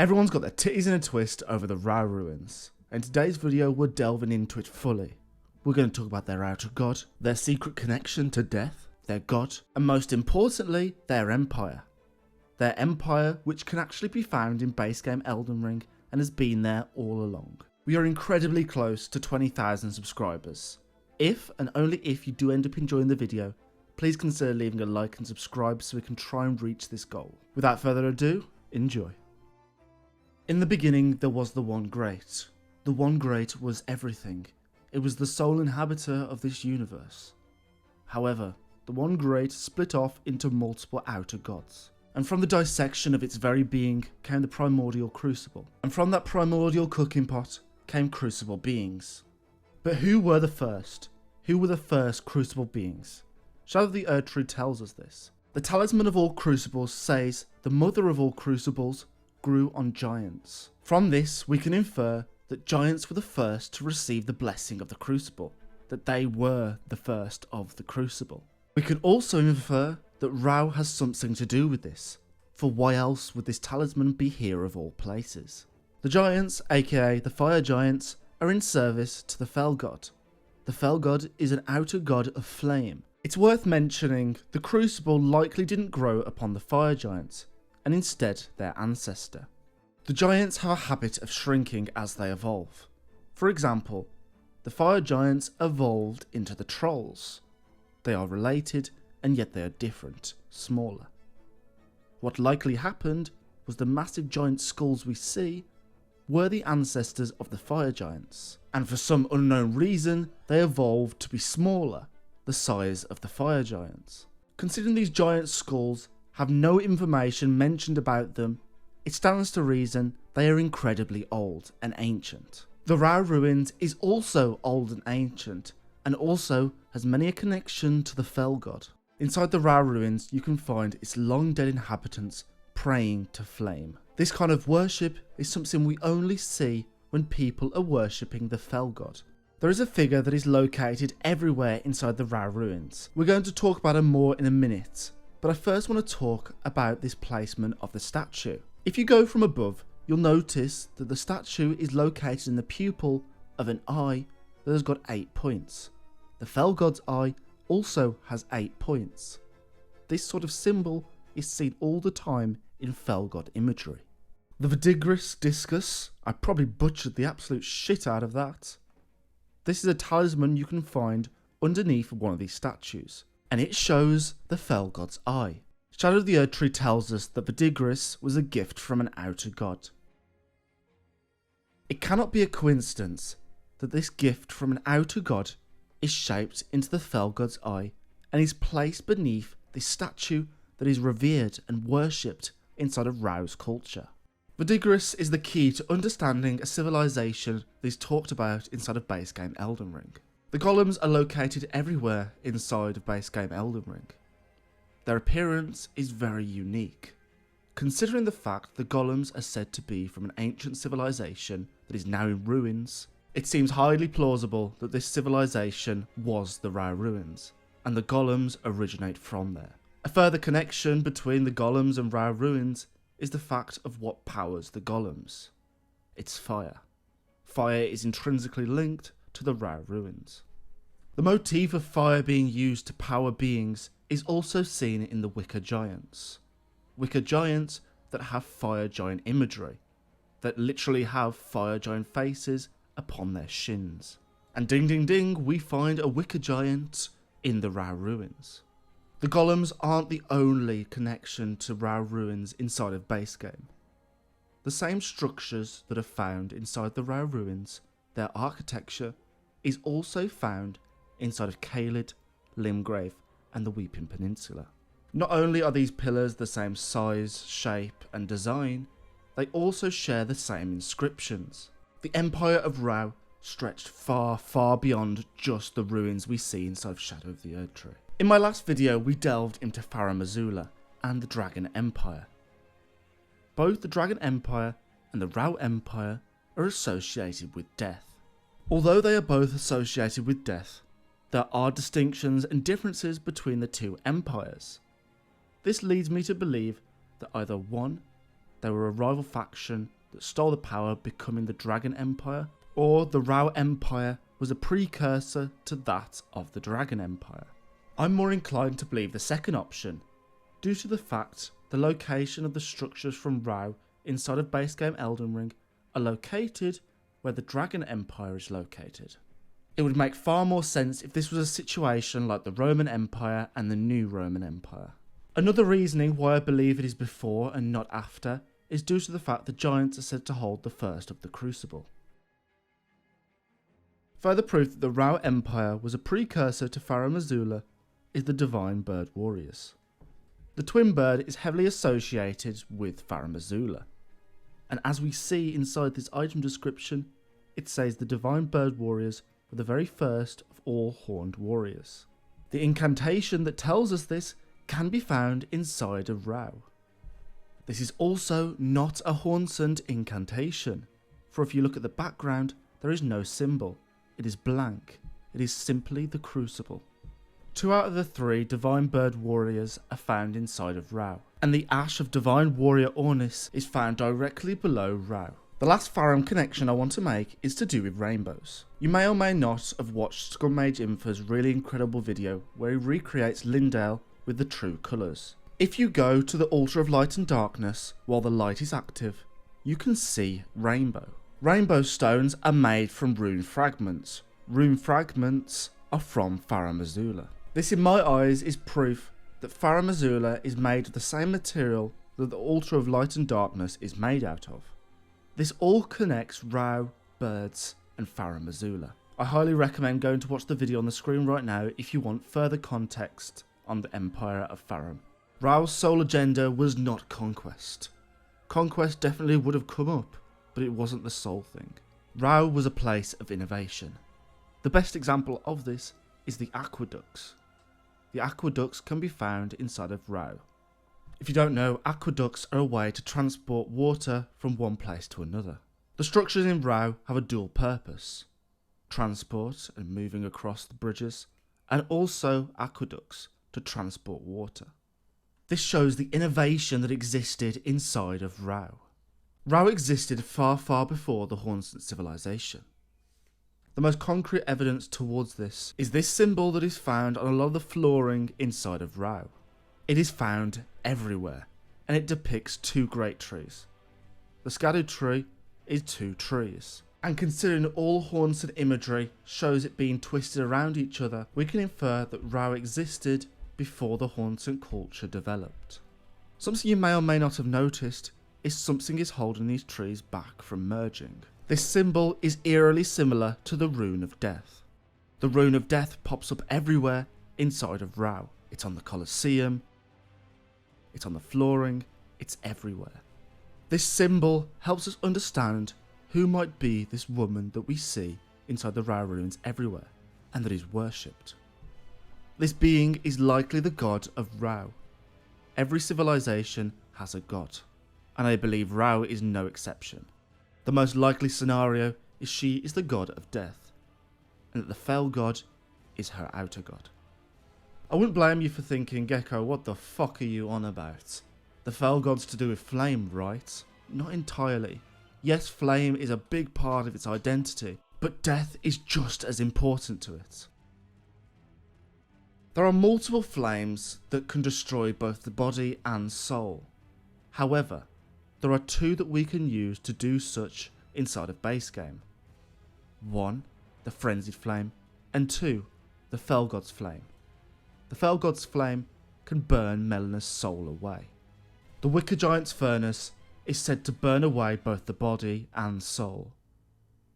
Everyone's got their titties in a twist over the Rauh ruins. In today's video, we're delving into it fully. We're going to talk about their outer god, their secret connection to death, their god, and most importantly, their empire. Their empire, which can actually be found in base game Elden Ring and has been there all along. We are incredibly close to 20,000 subscribers. If and only if you do end up enjoying the video, please consider leaving a like and subscribe so we can try and reach this goal. Without further ado, enjoy. In the beginning there was the One Great. The One Great was everything. It was the sole inhabitor of this universe. However, the One Great split off into multiple outer gods. And from the dissection of its very being came the primordial crucible. And from that primordial cooking pot came crucible beings. But who were the first? Who were the first crucible beings? Shadow of the Erdtree tells us this. The talisman of all crucibles says the mother of all crucibles grew on giants. From this we can infer that giants were the first to receive the blessing of the crucible, that they were the first of the crucible. We can also infer that Rauh has something to do with this, for why else would this talisman be here of all places? The giants, aka the fire giants, are in service to the fell god. The fell god is an outer god of flame. It's worth mentioning the crucible likely didn't grow upon the fire giants, and instead their ancestor. The giants have a habit of shrinking as they evolve. For example, the fire giants evolved into the trolls. They are related, and yet they are different, smaller. What likely happened was the massive giant skulls we see were the ancestors of the fire giants, and for some unknown reason they evolved to be smaller, the size of the fire giants. Considering these giant skulls have no information mentioned about them, it stands to reason they are incredibly old and ancient. The Rauh ruins is also old and ancient, and also has many a connection to the fell god. Inside the Rauh ruins you can find its long dead inhabitants praying to flame. This kind of worship is something we only see when people are worshipping the fell god. There is a figure that is located everywhere inside the Rauh ruins. We're going to talk about her more in a minute, but I first want to talk about this placement of the statue. If you go from above, you'll notice that the statue is located in the pupil of an eye that has got 8 points. The fell god's eye also has 8 points. This sort of symbol is seen all the time in fell god imagery. The Verdigris discus, I probably butchered the absolute shit out of that. This is a talisman you can find underneath one of these statues, and it shows the fell god's eye. Shadow of the Erdtree tells us that Verdigris was a gift from an outer god. It cannot be a coincidence that this gift from an outer god is shaped into the fell god's eye and is placed beneath this statue that is revered and worshipped inside of Rauh's culture. Verdigris is the key to understanding a civilization that is talked about inside of base game Elden Ring. The golems are located everywhere inside of base game Elden Ring. Their appearance is very unique. Considering the fact the golems are said to be from an ancient civilization that is now in ruins, it seems highly plausible that this civilization was the Rauh ruins, and the golems originate from there. A further connection between the golems and Rauh ruins is the fact of what powers the golems. It's fire. Fire is intrinsically linked to the Rauh ruins. The motif of fire being used to power beings is also seen in the Wicker Giants. Wicker Giants that have fire giant imagery, that literally have fire giant faces upon their shins. And ding ding ding, we find a Wicker Giant in the Rauh ruins. The golems aren't the only connection to Rauh ruins inside of base game. The same structures that are found inside the Rauh ruins, their architecture, is also found inside of Caelid, Limgrave and the Weeping Peninsula. Not only are these pillars the same size, shape and design, they also share the same inscriptions. The Empire of Rauh stretched far, far beyond just the ruins we see inside of Shadow of the Erdtree. In my last video we delved into Farum Azula and the Dragon Empire. Both the Dragon Empire and the Rauh Empire are associated with death. Although they are both associated with death, there are distinctions and differences between the two empires. This leads me to believe that either one they were a rival faction that stole the power, becoming the Dragon Empire, or the Rauh Empire was a precursor to that of the Dragon Empire. I'm more inclined to believe the second option, due to the fact the location of the structures from Rauh inside of base game Elden Ring are located where the Dragon Empire is located. It would make far more sense if this was a situation like the Roman Empire and the New Roman Empire. Another reasoning why I believe it is before and not after is due to the fact the giants are said to hold the first of the crucible. Further proof that the Rauh Empire was a precursor to Farum Azula is the Divine Bird Warriors. The twin bird is heavily associated with Farum Azula, and as we see inside this item description, it says the Divine Bird Warriors were the very first of all horned warriors. The incantation that tells us this can be found inside of Rauh. This is also not a Hornsund incantation, for if you look at the background, there is no symbol. It is blank. It is simply the crucible. 2 out of the 3 Divine Bird Warriors are found inside of Rauh, and the Ash of Divine Warrior Ornis is found directly below Rauh. The last Farum connection I want to make is to do with rainbows. You may or may not have watched Scrummage Infa's really incredible video where he recreates Lindale with the true colours. If you go to the Altar of Light and Darkness while the light is active, you can see rainbow. Rainbow stones are made from rune fragments. Rune fragments are from Farum Azula. This in my eyes is proof that Farum Azula is made of the same material that the Altar of Light and Darkness is made out of. This all connects Rauh, birds and Farum Azula. I highly recommend going to watch the video on the screen right now if you want further context on the Empire of Farum. Rauh's sole agenda was not conquest. Conquest definitely would have come up, but it wasn't the sole thing. Rauh was a place of innovation. The best example of this is the aqueducts. The aqueducts can be found inside of Rauh. If you don't know, aqueducts are a way to transport water from one place to another. The structures in Rauh have a dual purpose: transport and moving across the bridges, and also aqueducts to transport water. This shows the innovation that existed inside of Rauh. Rauh existed far, far before the Hornsund civilization. The most concrete evidence towards this is this symbol that is found on a lot of the flooring inside of Rauh. It is found everywhere, and it depicts 2 great trees. The scattered tree is 2 trees, and considering all Hornsund imagery shows it being twisted around each other, we can infer that Rauh existed before the Hornsund culture developed. Something you may or may not have noticed is something is holding these trees back from merging. This symbol is eerily similar to the Rune of Death. The Rune of Death pops up everywhere inside of Rauh. It's on the Colosseum, it's on the flooring, it's everywhere. This symbol helps us understand who might be this woman that we see inside the Rauh ruins everywhere, and that is worshipped. This being is likely the god of Rauh. Every civilization has a god, and I believe Rauh is no exception. The most likely scenario is she is the god of death, and that the fell god is her outer god. I wouldn't blame you for thinking, Gecko, what the fuck are you on about? The fell god's to do with flame, right? Not entirely. Yes, flame is a big part of its identity, but death is just as important to it. There are multiple flames that can destroy both the body and soul. However, there are 2 that we can use to do such inside of base game. 1, the frenzied flame, and 2, the fell god's flame. The fell god's flame can burn Melina's soul away. The Wicker Giant's furnace is said to burn away both the body and soul.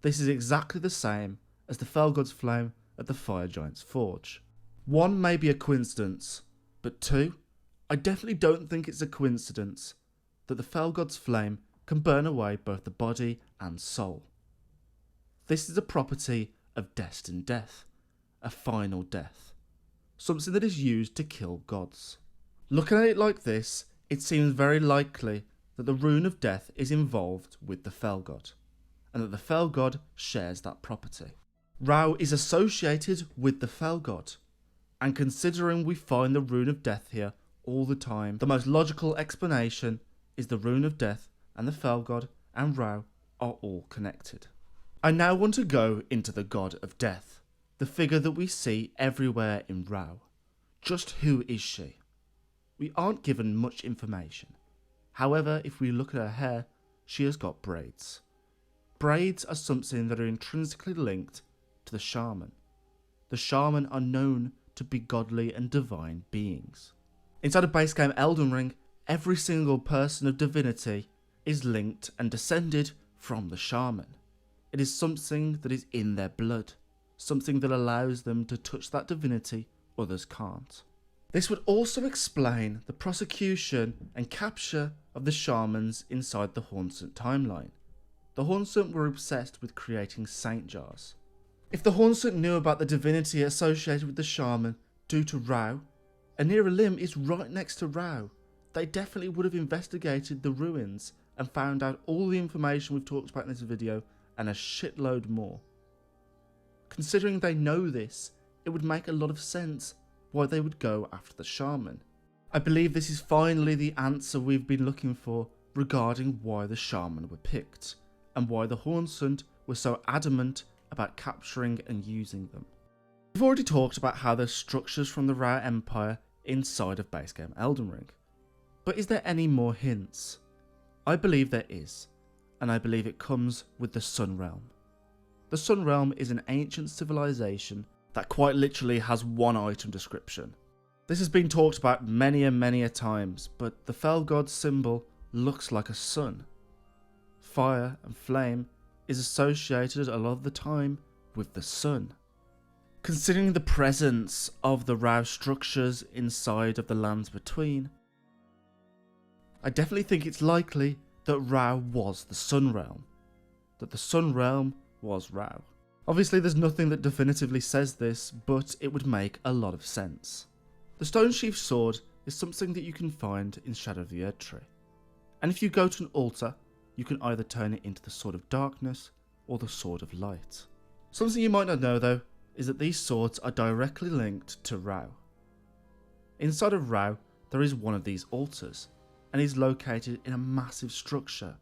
This is exactly the same as the fell god's flame at the Fire Giant's forge. 1 may be a coincidence, but 2, I definitely don't think it's a coincidence that the fell god's flame can burn away both the body and soul. This is a property of destined death, a final death, something that is used to kill gods. Looking at it like this, it seems very likely that the rune of death is involved with the fell god, and that the fell god shares that property. Rauh is associated with the fell god, and considering we find the rune of death here all the time, the most logical explanation is the rune of death and the Fell God and Rauh are all connected. I now want to go into the God of Death, the figure that we see everywhere in Rauh. Just who is she? We aren't given much information. However, if we look at her hair, she has got braids. Braids are something that are intrinsically linked to the shaman. The shaman are known to be godly and divine beings. Inside of base game Elden Ring, every single person of divinity is linked and descended from the shaman. It is something that is in their blood, something that allows them to touch that divinity others can't. This would also explain the prosecution and capture of the shamans inside the Hornsent timeline. The Hornsent were obsessed with creating saint jars. If the Hornsent knew about the divinity associated with the shaman due to Rauh, Anira Lim is right next to Rauh. They definitely would have investigated the ruins and found out all the information we've talked about in this video and a shitload more. Considering they know this, it would make a lot of sense why they would go after the shaman. I believe this is finally the answer we've been looking for regarding why the shaman were picked, and why the Hornsent were so adamant about capturing and using them. We've already talked about how there's structures from the Rauh Empire inside of base game Elden Ring. But is there any more hints? I believe there is, and I believe it comes with the Sun Realm. The Sun Realm is an ancient civilization that quite literally has one item description. This has been talked about many and many a times, but the Fell God's symbol looks like a sun. Fire and flame is associated a lot of the time with the sun. Considering the presence of the Rauh structures inside of the lands between, I definitely think it's likely that Rauh was the Sun Realm, that the Sun Realm was Rauh. Obviously there's nothing that definitively says this, but it would make a lot of sense. The Stone Sheath Sword is something that you can find in Shadow of the Erdtree, and if you go to an altar, you can either turn it into the Sword of Darkness or the Sword of Light. Something you might not know though, is that these swords are directly linked to Rauh. Inside of Rauh, there is one of these altars, and is located in a massive structure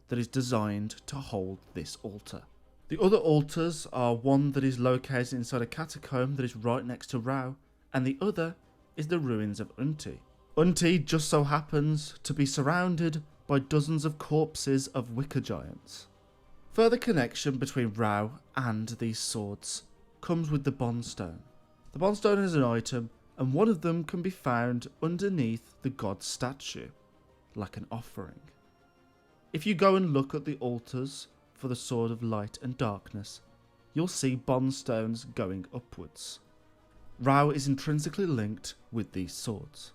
that is designed to hold this altar. The other altars are one that is located inside a catacomb that is right next to Rauh, and the other is the ruins of Unti. Unti just so happens to be surrounded by dozens of corpses of wicker giants. Further connection between Rauh and these swords comes with the Bondstone. The Bondstone is an item, and one of them can be found underneath the god's statue, like an offering. If you go and look at the altars for the Sword of Light and Darkness, you'll see Bondstones going upwards. Rauh is intrinsically linked with these swords.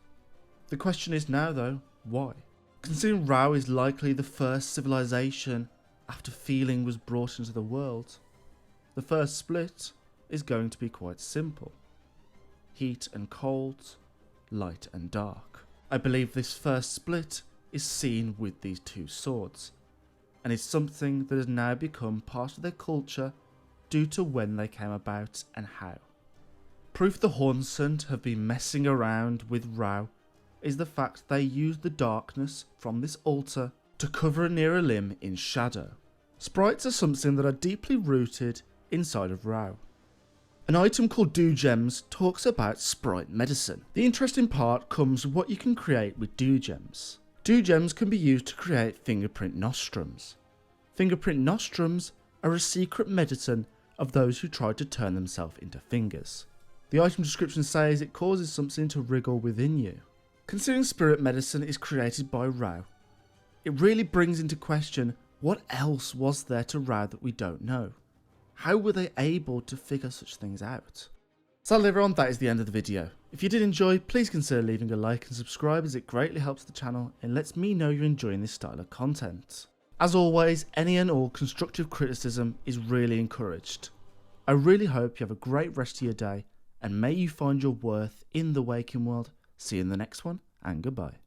The question is now though, why? Considering Rauh is likely the first civilization after feeling was brought into the world, the first split is going to be quite simple. Heat and cold, light and dark. I believe this first split is seen with these two swords, and is something that has now become part of their culture due to when they came about and how. Proof the Hornsent have been messing around with Rauh is the fact they used the darkness from this altar to cover Anira Lim in shadow. Sprites are something that are deeply rooted inside of Rauh. An item called Dew Gems talks about sprite medicine. The interesting part comes with what you can create with Dew Gems. Dew Gems can be used to create fingerprint nostrums. Fingerprint nostrums are a secret medicine of those who try to turn themselves into fingers. The item description says it causes something to wriggle within you. Considering spirit medicine is created by Rauh, it really brings into question what else was there to Rauh that we don't know. How were they able to figure such things out? Sadly everyone, that is the end of the video. If you did enjoy, please consider leaving a like and subscribe, as it greatly helps the channel and lets me know you're enjoying this style of content. As always, any and all constructive criticism is really encouraged. I really hope you have a great rest of your day, and may you find your worth in the waking world. See you in the next one, and goodbye.